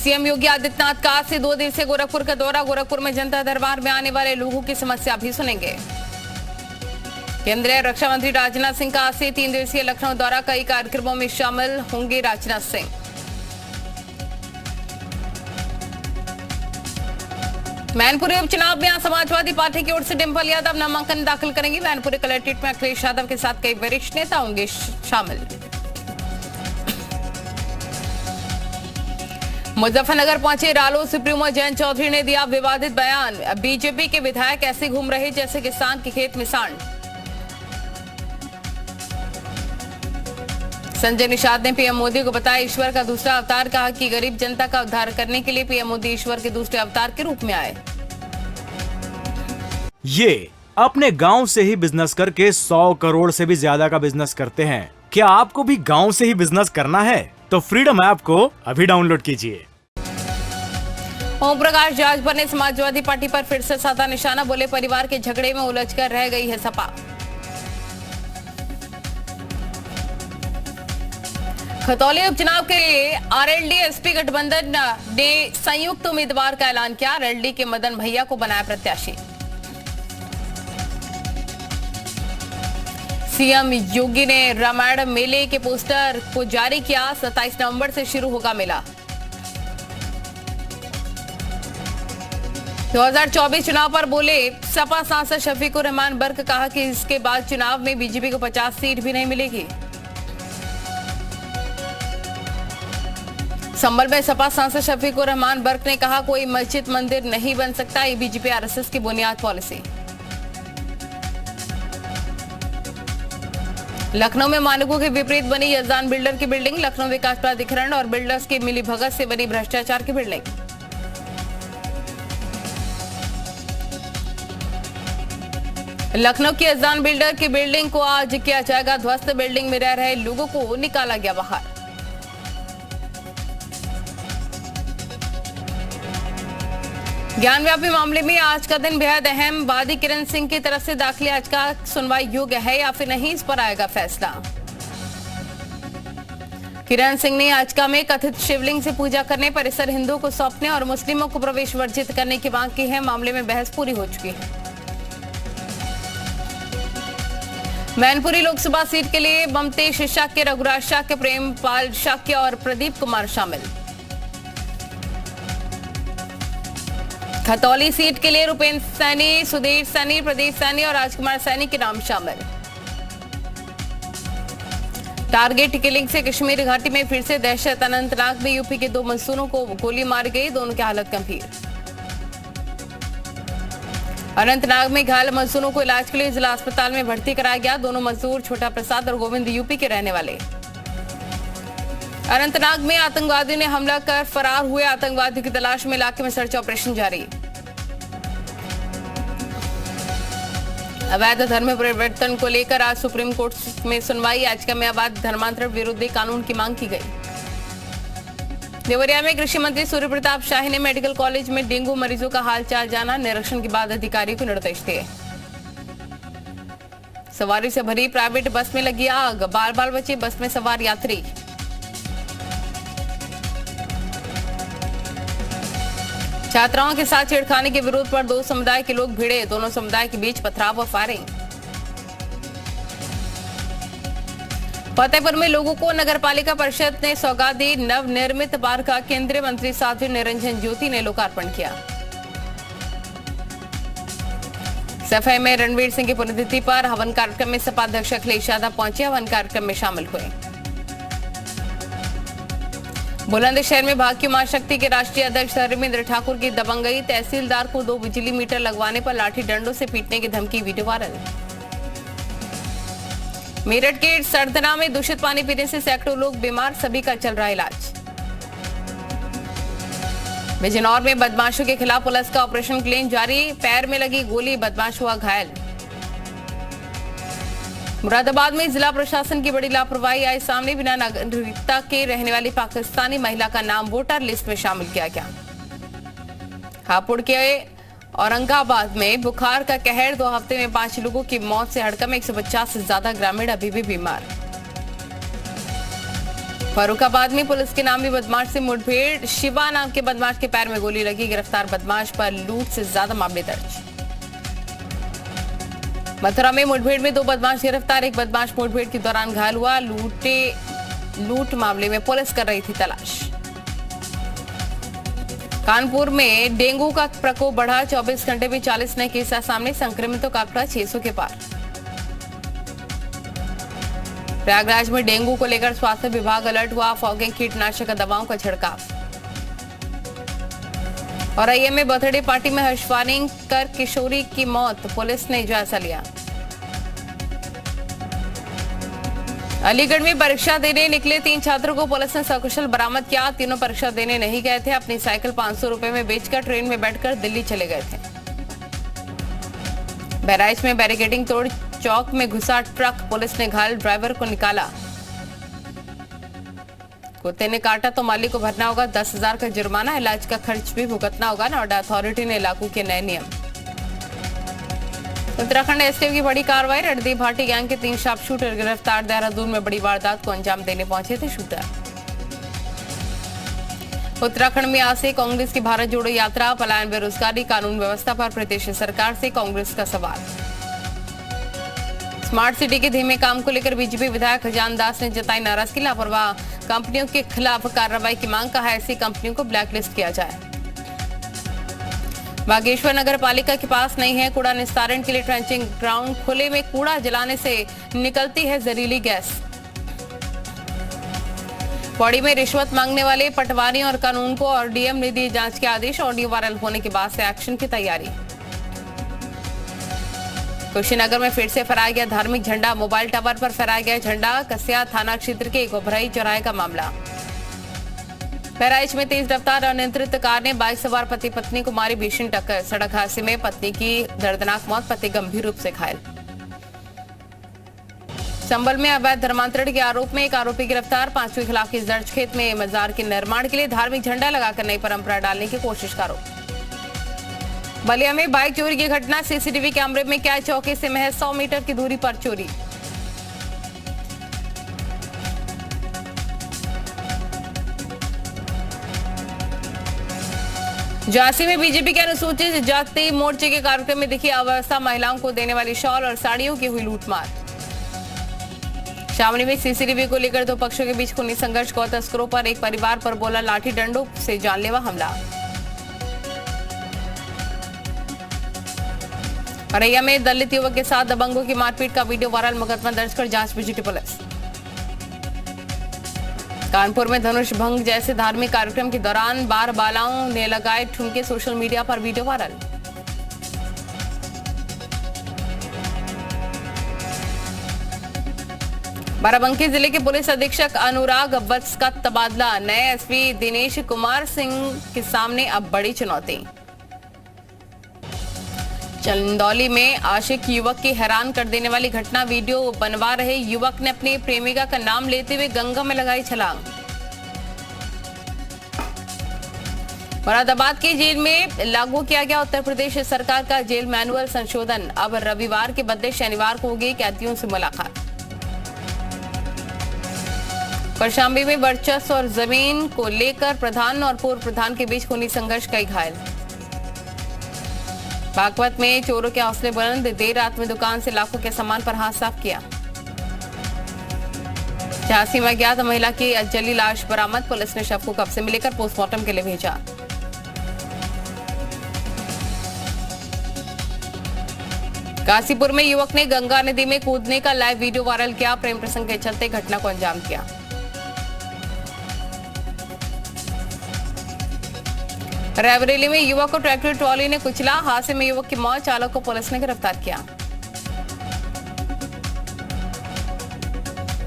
CM Yogi Adityanath का आज से 2 दिवसीय गोरखपुर का दौरा। गोरखपुर में जनता दरबार में आने वाले लोगों की समस्या भी सुनेंगे। केंद्रीय रक्षा मंत्री राजनाथ सिंह का आज से 3 दिवसीय लखनऊ दौरा। कई कार्यक्रमों में शामिल होंगे राजनाथ सिंह। मैनपुरी उपचुनाव में समाजवादी पार्टी की ओर से डिंपल यादव नामांकन दाखिल करेंगी। मैनपुरी कलेक्ट्रेट में अखिलेश यादव के साथ कई वरिष्ठ नेता होंगे शामिल। मुजफ्फरनगर पहुंचे रालोद सुप्रीमो जयंत चौधरी ने दिया विवादित बयान। बीजेपी के विधायक ऐसे घूम रहे जैसे किसान के खेत में सांड। संजय निषाद ने पीएम मोदी को बताया ईश्वर का दूसरा अवतार। कहा कि गरीब जनता का उद्धार करने के लिए पीएम मोदी ईश्वर के दूसरे अवतार के रूप में आए। ये अपने गांव से ही बिजनेस करके 100 करोड़ से भी ज्यादा का बिजनेस करते हैं। क्या आपको भी गांव से ही बिजनेस करना है? तो फ्रीडम ऐप को अभी डाउनलोड कीजिए। ओम प्रकाश राजभर ने समाजवादी पार्टी पर फिर से साधा निशाना। बोले परिवार के झगड़े में उलझकर रह गई है सपा। खतौली उपचुनाव के लिए आरएलडी एसपी गठबंधन ने संयुक्त उम्मीदवार का ऐलान किया। आरएलडी के मदन भैया को बनाया प्रत्याशी। सीएम योगी ने रामायण मेले के पोस्टर को जारी किया। 27 नवंबर से शुरू होगा मेला। 2024 चुनाव पर बोले सपा सांसद शफीकुर रहमान बर्क। कहा कि इसके बाद चुनाव में बीजेपी को 50 सीट भी नहीं मिलेगी। संभल में सपा सांसद शफीकुर रहमान बर्क ने कहा कोई मस्जिद मंदिर नहीं बन सकता। ये बीजेपी आरएसएस की बुनियाद पॉलिसी। लखनऊ में मानकों के विपरीत बनी यजदान बिल्डर की बिल्डिंग। लखनऊ विकास प्राधिकरण और बिल्डर्स की मिलीभगत से बनी भ्रष्टाचार की बिल्डिंग। लखनऊ की यजदान बिल्डर की बिल्डिंग को आज किया जाएगा ध्वस्त। बिल्डिंग में रह रहे लोगों को निकाला गया बाहर। ज्ञानव्यापी मामले में आज का दिन बेहद अहम। वादी किरण सिंह की तरफ से दाखिल याचिका सुनवाई योग्य है या फिर नहीं, इस पर आएगा फैसला। किरण सिंह ने याचिका में कथित शिवलिंग से पूजा करने, परिसर हिंदुओं को सौंपने और मुस्लिमों को प्रवेश वर्जित करने की मांग की है। मामले में बहस पूरी हो चुकी है। मैनपुरी लोकसभा सीट के लिए ममतेश शाक्य, रघुराज शाक्य, प्रेमपाल शाक्य और प्रदीप कुमार शामिल। खतौली सीट के लिए रुपेंद्र सैनी, सुधीर सैनी, प्रदीप सैनी और राजकुमार सैनी के नाम शामिल। टारगेट किलिंग से कश्मीर घाटी में फिर से दहशत। अनंतनाग में यूपी के 2 मजदूरों को गोली मारी गई। दोनों की हालत गंभीर। अनंतनाग में घायल मजदूरों को इलाज के लिए जिला अस्पताल में भर्ती कराया गया। दोनों मजदूर छोटा प्रसाद और गोविंद यूपी के रहने वाले। अनंतनाग में आतंकवादियों ने हमला कर फरार हुए आतंकवादियों की तलाश में इलाके में सर्च ऑपरेशन जारी। अवैध धर्म परिवर्तन को लेकर आज सुप्रीम कोर्ट में सुनवाई। याचिका में अवैध धर्मांतरण विरोधी कानून की मांग की गई। देवरिया में कृषि मंत्री सूर्य प्रताप शाही ने मेडिकल कॉलेज में डेंगू मरीजों का हालचाल जाना। निरीक्षण के बाद अधिकारियों को निर्देश दिए। सवारी से भरी प्राइवेट बस में लगी आग। बाल बाल बचे बस में सवार यात्री। छात्राओं के साथ छेड़खानी के विरोध पर 2 समुदाय के लोग भिड़े। दोनों समुदाय के बीच पथराव और फायरिंग। फतेहपुर में लोगों को नगरपालिका परिषद ने सौगात दी। नवनिर्मित पार्क का केंद्रीय मंत्री साध्वी निरंजन ज्योति ने लोकार्पण किया। सफाई में रणवीर सिंह की पुण्यतिथि पर हवन कार्यक्रम में सपा अध्यक्ष अखिलेश यादव पहुंचे। हवन कार्यक्रम में शामिल हुए। बुलंदशहर में भाग्य मां शक्ति के राष्ट्रीय अध्यक्ष धर्मेंद्र ठाकुर की दबंगई। तहसीलदार को 2 बिजली मीटर लगवाने पर लाठी डंडों से पीटने की धमकी। Video viral. मेरठ के सरदना में दूषित पानी पीने से सैकड़ों लोग बीमार। सभी का चल रहा इलाज। बिजनौर में बदमाशों के खिलाफ पुलिस का ऑपरेशन क्लीन जारी। पैर में लगी गोली, बदमाश हुआ घायल। मुरादाबाद में जिला प्रशासन की बड़ी लापरवाही आई सामने। बिना नागरिकता के रहने वाली पाकिस्तानी महिला का नाम वोटर लिस्ट में शामिल किया गया। हापुड़ के औरंगाबाद में बुखार का कहर। 2 हफ्ते में 5 लोगों की मौत से हड़कंप। 150 से ज्यादा ग्रामीण अभी भी बीमार। फर्रुखाबाद में पुलिस के नामी बदमाश से मुठभेड़, शिवा नाम के बदमाश के पैर में गोली लगी, गिरफ्तार बदमाश पर लूट से ज्यादा मामले दर्ज। मथुरा में मुठभेड़ में 2 बदमाश गिरफ्तार, एक बदमाश मुठभेड़ के दौरान घायल हुआ। लूट मामले में पुलिस कर रही थी तलाश। कानपुर में डेंगू का प्रकोप बढ़ा, 24 घंटे में 40 नए केस सामने, संक्रमितों का आंकड़ा 600 के पार। प्रयागराज में डेंगू को लेकर स्वास्थ्य विभाग अलर्ट हुआ, फॉगिंग, कीटनाशक दवाओं का छिड़काव। और आईएम में बर्थडे पार्टी में हर्षवाणी कर किशोरी की मौत, पुलिस ने जायजा लिया। अलीगढ़ में परीक्षा देने निकले 3 छात्रों को पुलिस ने सकुशल बरामद किया। तीनों परीक्षा देने नहीं गए थे, अपनी साइकिल 500 रुपए में बेचकर ट्रेन में बैठकर दिल्ली चले गए थे। बहराइच में बैरिकेडिंग तोड़ चौक में घुसा ट्रक, पुलिस ने घायल ड्राइवर को निकाला। कुत्ते ने काटा तो मालिक को भरना होगा 10,000 का जुर्माना, इलाज का खर्च भी भुगतना होगा। नोएडा अथॉरिटी ने लागू किए नए नियम। उत्तराखंड एसटीएफ की बड़ी कार्रवाई, रणदीप भाटी गैंग के 3 शार्प शूटर गिरफ्तार, देहरादून में बड़ी वारदात को अंजाम देने पहुंचे थे शूटर। उत्तराखंड में आज से कांग्रेस की भारत जोड़ो यात्रा, पलायन, बेरोजगारी, कानून व्यवस्था पर प्रदेश सरकार से कांग्रेस का सवाल। स्मार्ट सिटी के धीमे काम को लेकर बीजेपी विधायक खजान दास ने जताई नाराजगी, लापरवाह कंपनियों के खिलाफ कार्रवाई की मांग, कहा ऐसी कंपनियों को ब्लैकलिस्ट किया जाए। बागेश्वर नगर पालिका के पास नहीं है कूड़ा निस्तारण के लिए ट्रेंचिंग ग्राउंड, खुले में कूड़ा जलाने से निकलती है जहरीली गैस। पौड़ी में रिश्वत मांगने वाले पटवारी और कानून को और डीएम ने दिए जांच के आदेश, ऑडियो वायरल होने के बाद से एक्शन की तैयारी। कुशीनगर में फिर से फहराया गया धार्मिक झंडा, मोबाइल टावर पर फहराया गया झंडा, कसिया थाना क्षेत्र के गोभराई चौराहे का मामला। बहराइच में तेज रफ्तार अनियंत्रित कार ने बाइक सवार पति पत्नी को मारी भीषण टक्कर, सड़क हादसे में पत्नी की दर्दनाक मौत, पति गंभीर रूप से घायल। संभल में अवैध धर्मांतरण के आरोप में एक आरोपी गिरफ्तार, 5वीं खिलाफ केस दर्ज, खेत में मजार के निर्माण के लिए धार्मिक झंडा लगाकर नई परंपरा डालने की कोशिश का आरोप। बलिया में बाइक चोरी की घटना, सीसीटीवी कैमरे में कैद, चौकी से महज 100 मीटर की दूरी पर चोरी। झांसी में बीजेपी के अनुसूचित जाति मोर्चे के कार्यक्रम में दिखी अवस्था, महिलाओं को देने वाली शॉल और साड़ियों की हुई लूटमार। शामली में सीसीटीवी को लेकर 2 पक्षों के बीच खूनी संघर्ष, गौ तस्करों पर एक परिवार पर बोला लाठी डंडों से जानलेवा हमला। औरैया में दलित युवक के साथ दबंगों की मारपीट का वीडियो वायरल, मुकदमा दर्ज कर जांच में जुटी पुलिस। कानपुर में धनुष भंग जैसे धार्मिक कार्यक्रम के दौरान बार बालाओं ने लगाए ठुमके, सोशल मीडिया पर वीडियो वायरल। बाराबंकी जिले के पुलिस अधीक्षक अनुराग वत्स का तबादला, नए एसपी दिनेश कुमार सिंह के सामने अब बड़ी चुनौती। चंदौली में आशिक युवक की हैरान कर देने वाली घटना, वीडियो बनवा रहे युवक ने अपनी प्रेमिका का नाम लेते हुए गंगा में लगाई छलांग। मुरादाबाद की जेल में लागू किया गया उत्तर प्रदेश सरकार का जेल मैनुअल संशोधन, अब रविवार के बदले शनिवार को होगी कैदियों से मुलाकात। कौशाम्बी में वर्चस्व और जमीन को लेकर प्रधान और पूर्व प्रधान के बीच खूनी संघर्ष, कई घायल। बागपत में चोरों के हौसले बुलंद, देर रात में दुकान से लाखों के सामान पर हाथ साफ किया। झांसी में अज्ञात महिला की जली लाश बरामद, पुलिस ने शव को कब्जे में लेकर पोस्टमार्टम के लिए भेजा। काशीपुर में युवक ने गंगा नदी में कूदने का लाइव वीडियो वायरल किया, प्रेम प्रसंग के चलते घटना को अंजाम दिया। रायबरेली में युवक को ट्रैक्टर ट्रॉली ने कुचला, हादसे में युवक की मौत, चालक को पुलिस ने गिरफ्तार किया।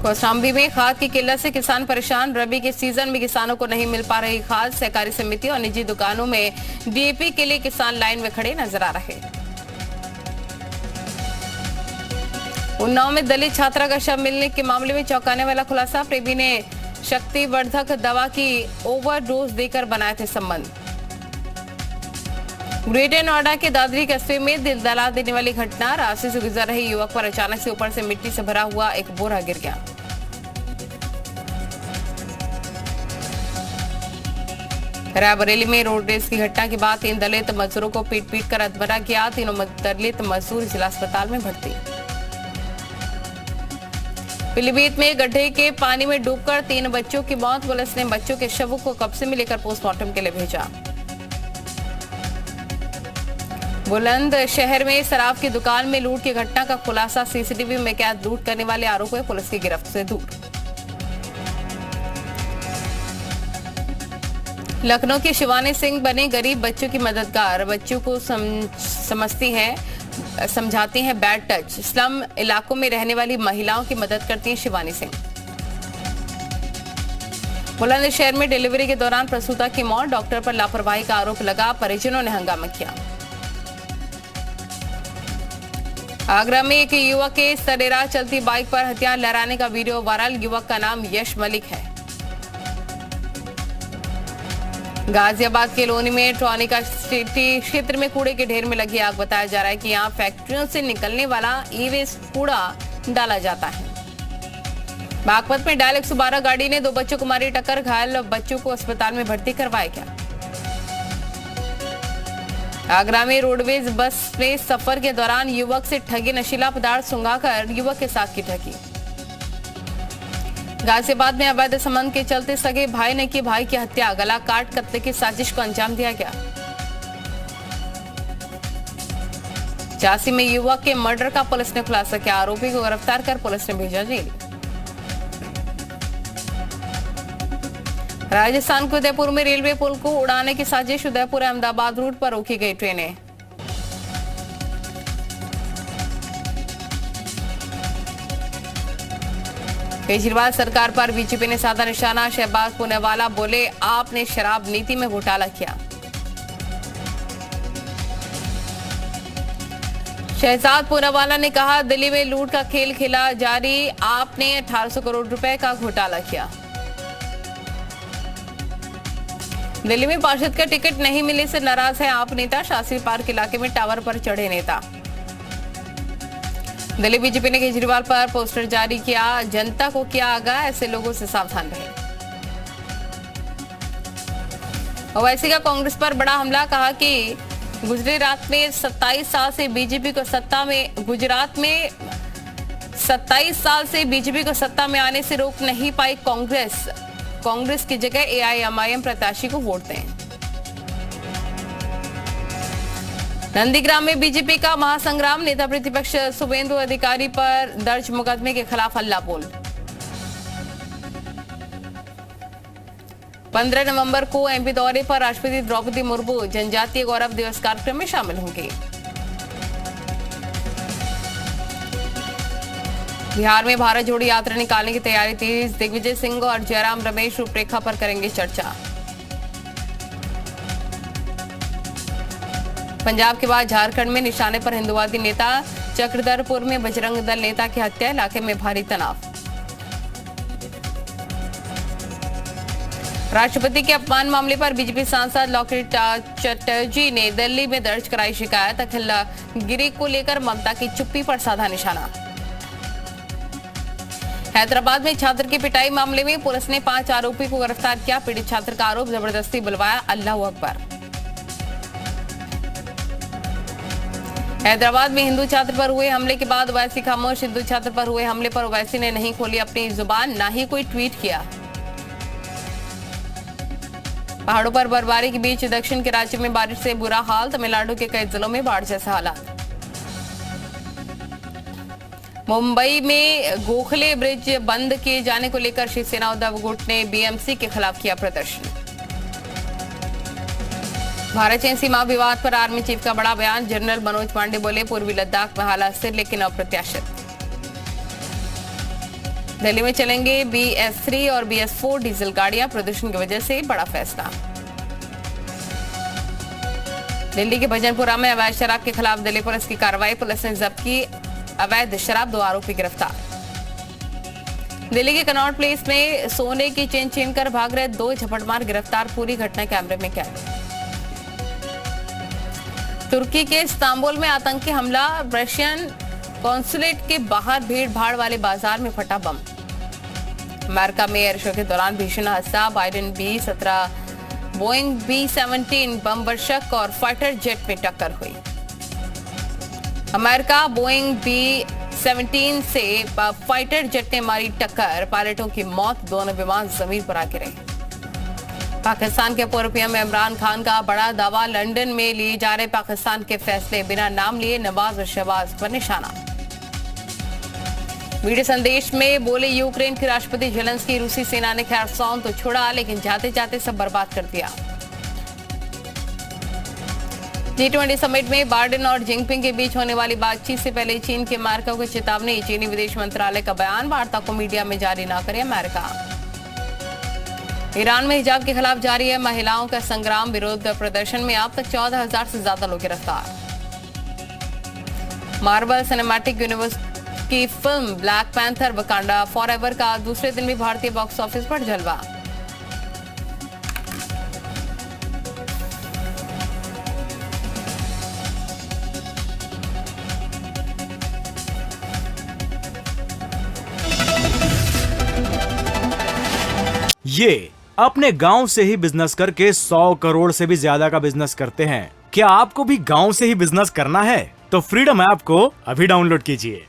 कौशाम्बी में खाद की किल्लत से किसान परेशान, रबी के सीजन में किसानों को नहीं मिल पा रही खाद, सहकारी समिति और निजी दुकानों में डीएपी के लिए किसान लाइन में खड़े नजर आ रहे। उन्नाव में दलित छात्रा का शव मिलने के मामले में चौंकाने वाला खुलासा, प्रेमी ने शक्तिवर्धक दवा की ओवरडोज देकर बनाए थे संबंध। ग्रेटर नोएडा के दादरी कस्बे में दिल दहला देने वाली घटना, रास्ते से गुजर रहे युवक पर अचानक से ऊपर से मिट्टी से भरा हुआ एक बोरा गिर गया। रायबरेली में रोड रेस की घटना के बाद 3 दलित मजदूरों को पीट कर अधमरा किया। तीनों दलित मजदूर जिला अस्पताल में भर्ती। पीलीभीत में गड्ढे के पानी में डूबकर 3 बच्चों की मौत। पुलिस ने बच्चों के शवों को कब्जे में लेकर पोस्टमार्टम के लिए भेजा। बुलंदशहर में शराब की दुकान में लूट की घटना का खुलासा। सीसीटीवी में कैद लूट करने वाले आरोपी पुलिस की गिरफ्त से दूर। लखनऊ की शिवानी सिंह बने गरीब बच्चों की मददगार। बच्चों को समझाती हैं बैड टच। स्लम इलाकों में रहने वाली महिलाओं की मदद करती हैं शिवानी सिंह। बुलंदशहर में डिलीवरी के दौरान प्रसूता की मौत। डॉक्टर पर लापरवाही का आरोप लगा। परिजनों ने हंगामा किया। आगरा में एक युवक के सरेराह चलती बाइक पर हथियार लहराने का वीडियो वायरल। युवक का नाम यश मलिक है। गाजियाबाद के लोनी में ट्रॉनिका क्षेत्र में कूड़े के ढेर में लगी आग। बताया जा रहा है कि यहां फैक्ट्रियों से निकलने वाला ई-वेस्ट कूड़ा डाला जाता है। बागपत में डायल 112 गाड़ी ने 2 बच्चों को मारी टक्कर। घायल बच्चों को अस्पताल में भर्ती करवाया गया। आगरा में रोडवेज बस में सफर के दौरान युवक से ठगी। नशीला पदार्थ सुंघाकर युवक के साथ की ठगी। गाजियाबाद में अवैध संबंध के चलते सगे भाई ने की भाई की हत्या। गला काट कत्ले की साजिश को अंजाम दिया गया। झांसी में युवक के मर्डर का पुलिस ने खुलासा किया। आरोपी को गिरफ्तार कर पुलिस ने भेजा जेल। राजस्थान के उदयपुर में रेलवे पुल को उड़ाने की साजिश। उदयपुर अहमदाबाद रूट पर रोकी गई ट्रेनें। केजरीवाल सरकार पर बीजेपी ने साधा निशाना। शहबाज पूनावाला बोले आपने शराब नीति में घोटाला किया। शहजाद पूनावाला ने कहा दिल्ली में लूट का खेल खेला जारी। आपने 1800 करोड़ रुपए का घोटाला किया। दिल्ली में पार्षद का टिकट नहीं मिलने से नाराज है आप नेता। शास्त्री पार्क इलाके में टावर पर चढ़े नेता। दिल्ली बीजेपी ने केजरीवाल पर पोस्टर जारी किया। जनता को किया आगाह, ऐसे लोगों से सावधान रहे। ओवैसी का कांग्रेस पर बड़ा हमला। कहा कि गुजरात में 27 साल से बीजेपी को सत्ता में आने से रोक नहीं पाई कांग्रेस की जगह एआईएमआईएम प्रत्याशी को वोट दें। नंदीग्राम में बीजेपी का महासंग्राम। नेता प्रतिपक्ष शुभेंदु अधिकारी पर दर्ज मुकदमे के खिलाफ हल्ला बोल। 15 नवंबर को एमपी दौरे पर राष्ट्रपति द्रौपदी मुर्मू जनजातीय गौरव दिवस कार्यक्रम में शामिल होंगे। बिहार में भारत जोड़ो यात्रा निकालने की तैयारी तेज। दिग्विजय सिंह और जयराम रमेश रूपरेखा पर करेंगे चर्चा। पंजाब के बाद झारखंड में निशाने पर हिंदुवादी नेता। चक्रधरपुर में बजरंग दल नेता की हत्या। इलाके में भारी तनाव। राष्ट्रपति के अपमान मामले पर बीजेपी सांसद लॉकेट चटर्जी ने दिल्ली में दर्ज कराई शिकायत। अखिल गिरी को लेकर ममता की चुप्पी पर साधा निशाना। हैदराबाद में छात्र की पिटाई मामले में पुलिस ने 5 आरोपी को गिरफ्तार किया। पीड़ित छात्र का आरोप जबरदस्ती बुलवाया। अल्लाहू अकबर। हैदराबाद में हिंदू छात्र पर हुए हमले के बाद ओवैसी खामोश। हिंदू छात्र पर हुए हमले पर ओवैसी ने नहीं खोली अपनी जुबान, ना ही कोई ट्वीट किया। पहाड़ों पर बर्फबारी के बीच दक्षिण के राज्य में बारिश से बुरा हाल। तमिलनाडु के कई जिलों में बाढ़ जैसे हालात। मुंबई में गोखले ब्रिज बंद किए जाने को लेकर शिवसेना उद्धव गुट ने बीएमसी के खिलाफ किया प्रदर्शन। भारत चीन सीमा विवाद पर आर्मी चीफ का बड़ा बयान। जनरल मनोज पांडे बोले पूर्वी लद्दाख में हालात स्थिर लेकिन अप्रत्याशित। दिल्ली में चलेंगे BS3 और BS4 डीजल गाड़ियां। प्रदूषण की वजह से बड़ा फैसला। दिल्ली के भजनपुरा में अवैध शराब के खिलाफ दिल्ली पुलिस की कार्रवाई। पुलिस ने जब्त की अवैध शराब। 2 आरोपी गिरफ्तार। दिल्ली के कनॉट प्लेस में सोने की चेन छीनकर भाग रहे 2 झपटमार गिरफ्तार। पूरी घटना कैमरे में कैद। तुर्की के इस्तांबुल में आतंकी हमला। रशियन कॉन्सुलेट के बाहर भीड़ भाड़ वाले बाजार में फटा बम। अमेरिका में एयर शो के दौरान भीषण हादसा। बाइडेन भी 17 बोइंग B-17 बम वर्षक और फाइटर जेट में टक्कर हुई। अमेरिका बोइंग B-17 से फाइटर जेट ने मारी टक्कर, पायलटों की मौत, दोनों विमान जमीन पर आ गिरे। पाकिस्तान के पूर्व पीएम इमरान खान का बड़ा दावा, लंदन में लिए जा रहे पाकिस्तान के फैसले बिना नाम लिए नवाज और शहबाज पर निशाना। वीडियो संदेश में बोले यूक्रेन के राष्ट्रपति जेलेंस्की, रूसी सेना ने खैरसौन तो छोड़ा लेकिन जाते जाते सब बर्बाद कर दिया। G20 समिट में बाइडेन और जिनपिंग के बीच होने वाली बातचीत से पहले चीन के अमेरिका को चेतावनी, चीनी विदेश मंत्रालय का बयान, वार्ता को मीडिया में जारी न करे अमेरिका। ईरान में हिजाब के खिलाफ जारी है महिलाओं का संग्राम, विरोध प्रदर्शन में अब तक 14,000 से ज्यादा लोग गिरफ्तार। मार्वल सिनेमैटिक यूनिवर्स की film black panther Wakanda forever का दूसरे दिन भी भारतीय बॉक्स ऑफिस पर जलवा। ये अपने गांव से ही बिजनेस करके 100 करोड़ से भी ज्यादा का बिजनेस करते हैं। क्या आपको भी गांव से ही बिजनेस करना है? तो फ्रीडम ऐप को अभी डाउनलोड कीजिए।